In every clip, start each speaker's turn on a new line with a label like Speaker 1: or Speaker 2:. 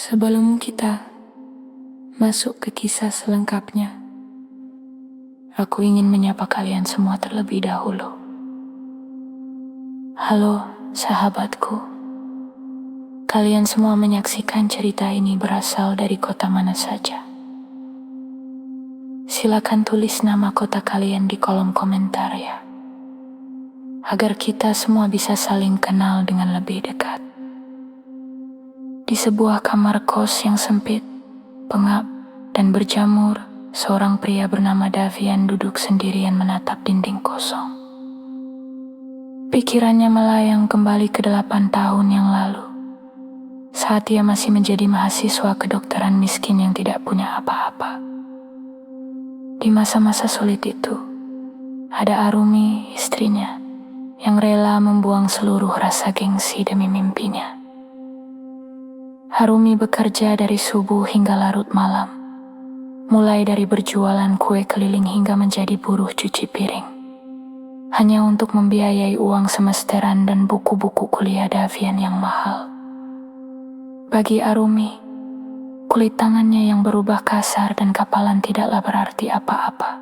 Speaker 1: Sebelum kita masuk ke kisah selengkapnya, aku ingin menyapa kalian semua terlebih dahulu. Halo sahabatku, kalian semua menyaksikan cerita ini berasal dari kota mana saja? Silakan tulis nama kota kalian di kolom komentar ya, agar kita semua bisa saling kenal dengan lebih dekat. Di sebuah kamar kos yang sempit, pengap, dan berjamur, seorang pria bernama Davian duduk sendirian menatap dinding kosong. Pikirannya melayang kembali ke 8 tahun yang lalu, saat ia masih menjadi mahasiswa kedokteran miskin yang tidak punya apa-apa. Di masa-masa sulit itu, ada Arumi, istrinya, yang rela membuang seluruh rasa gengsi demi mimpinya. Arumi bekerja dari subuh hingga larut malam, mulai dari berjualan kue keliling hingga menjadi buruh cuci piring, hanya untuk membiayai uang semesteran dan buku-buku kuliah Davian yang mahal. Bagi Arumi, kulit tangannya yang berubah kasar dan kapalan tidaklah berarti apa-apa,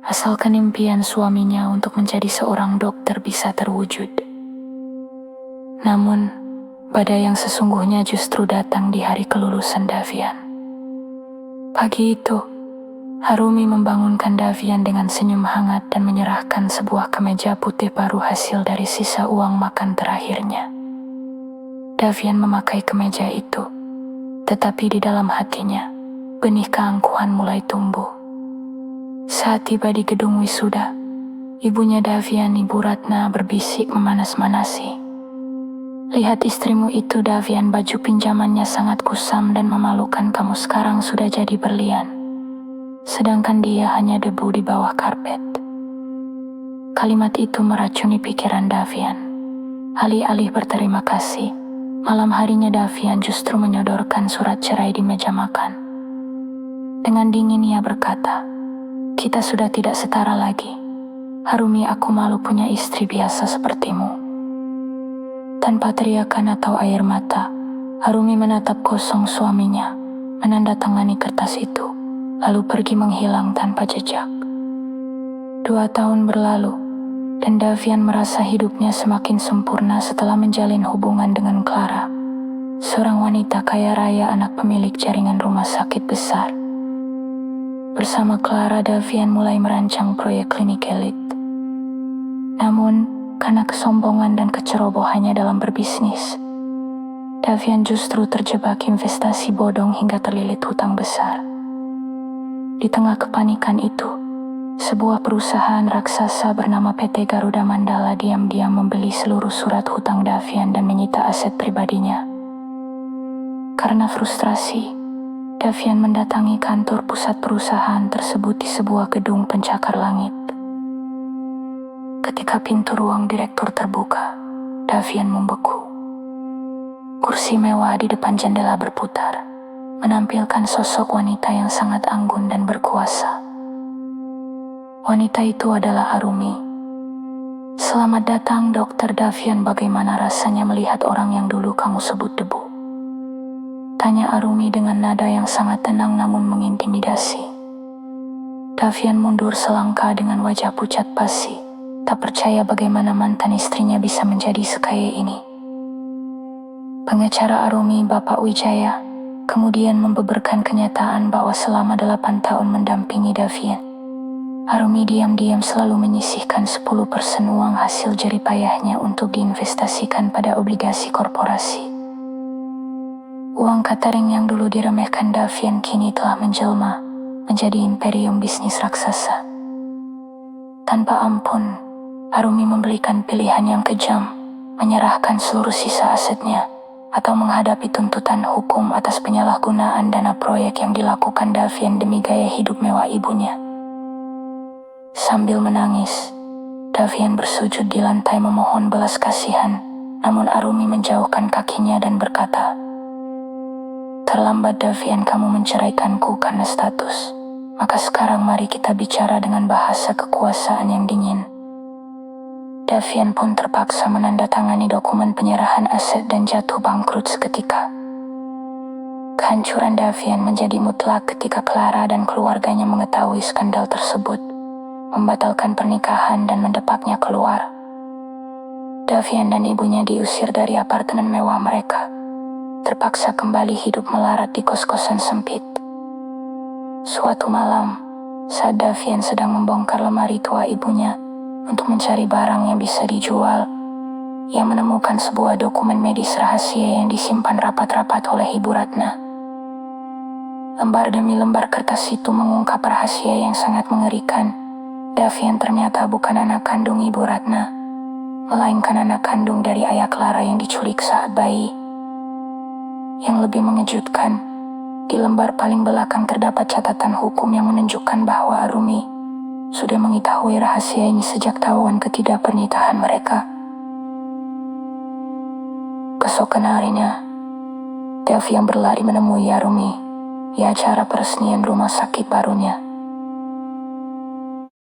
Speaker 1: asalkan impian suaminya untuk menjadi seorang dokter bisa terwujud. Namun, badai yang sesungguhnya justru datang di hari kelulusan Davian. Pagi itu, Arumi membangunkan Davian dengan senyum hangat dan menyerahkan sebuah kemeja putih baru hasil dari sisa uang makan terakhirnya. Davian memakai kemeja itu, tetapi di dalam hatinya, benih keangkuhan mulai tumbuh. Saat tiba di gedung wisuda, ibunya Davian, Ibu Ratna, berbisik memanas-manasi. "Lihat istrimu itu, Davian, baju pinjamannya sangat kusam dan memalukan. Kamu sekarang sudah jadi berlian, sedangkan dia hanya debu di bawah karpet." Kalimat itu meracuni pikiran Davian. Alih-alih berterima kasih, malam harinya Davian justru menyodorkan surat cerai di meja makan. Dengan dingin ia berkata, "Kita sudah tidak setara lagi. Arumi, aku malu punya istri biasa sepertimu." Tanpa teriakan atau air mata, Arumi menatap kosong suaminya, menandatangani kertas itu, lalu pergi menghilang tanpa jejak. 2 tahun berlalu, dan Davian merasa hidupnya semakin sempurna setelah menjalin hubungan dengan Clara, seorang wanita kaya raya, anak pemilik jaringan rumah sakit besar. Bersama Clara, Davian mulai merancang proyek klinik elit. Namun, karena kesombongan dan kecerobohannya dalam berbisnis, Davian justru terjebak investasi bodong hingga terlilit hutang besar. Di tengah kepanikan itu, sebuah perusahaan raksasa bernama PT Garuda Mandala diam-diam membeli seluruh surat hutang Davian dan menyita aset pribadinya. Karena frustrasi, Davian mendatangi kantor pusat perusahaan tersebut di sebuah gedung pencakar langit. Ketika pintu ruang direktur terbuka, Davian membeku. Kursi mewah di depan jendela berputar, menampilkan sosok wanita yang sangat anggun dan berkuasa. Wanita itu adalah Arumi. "Selamat datang, Dokter Davian. Bagaimana rasanya melihat orang yang dulu kamu sebut debu?" tanya Arumi dengan nada yang sangat tenang namun mengintimidasi. Davian mundur selangkah dengan wajah pucat basi, tak percaya bagaimana mantan istrinya bisa menjadi sekaya ini. Pengacara Arumi, Bapak Wijaya, kemudian membeberkan kenyataan bahwa selama 8 tahun mendampingi Davian, Arumi diam-diam selalu menyisihkan 10% uang hasil jeripayahnya untuk diinvestasikan pada obligasi korporasi. Uang catering yang dulu diremehkan Davian kini telah menjelma menjadi imperium bisnis raksasa. Tanpa ampun, Arumi memberikan pilihan yang kejam, menyerahkan seluruh sisa asetnya, atau menghadapi tuntutan hukum atas penyalahgunaan dana proyek yang dilakukan Davian demi gaya hidup mewah ibunya. Sambil menangis, Davian bersujud di lantai memohon belas kasihan, namun Arumi menjauhkan kakinya dan berkata, "Terlambat, Davian, kamu menceraikanku karena status. Maka sekarang mari kita bicara dengan bahasa kekuasaan yang dingin." Davian pun terpaksa menandatangani dokumen penyerahan aset dan jatuh bangkrut seketika. Kehancuran Davian menjadi mutlak ketika Clara dan keluarganya mengetahui skandal tersebut, membatalkan pernikahan dan mendepaknya keluar. Davian dan ibunya diusir dari apartemen mewah mereka, terpaksa kembali hidup melarat di kos-kosan sempit. Suatu malam, saat Davian sedang membongkar lemari tua ibunya untuk mencari barang yang bisa dijual, ia menemukan sebuah dokumen medis rahasia yang disimpan rapat-rapat oleh Ibu Ratna. Lembar demi lembar kertas itu mengungkap rahasia yang sangat mengerikan. Davian ternyata bukan anak kandung Ibu Ratna, melainkan anak kandung dari ayah Clara yang diculik saat bayi. Yang lebih mengejutkan, di lembar paling belakang terdapat catatan hukum yang menunjukkan bahwa Arumi sudah mengetahui rahasia ini sejak tahun ketidakpernikahan mereka. Keesokan harinya, Davian berlari menemui Arumi di acara peresmian rumah sakit barunya.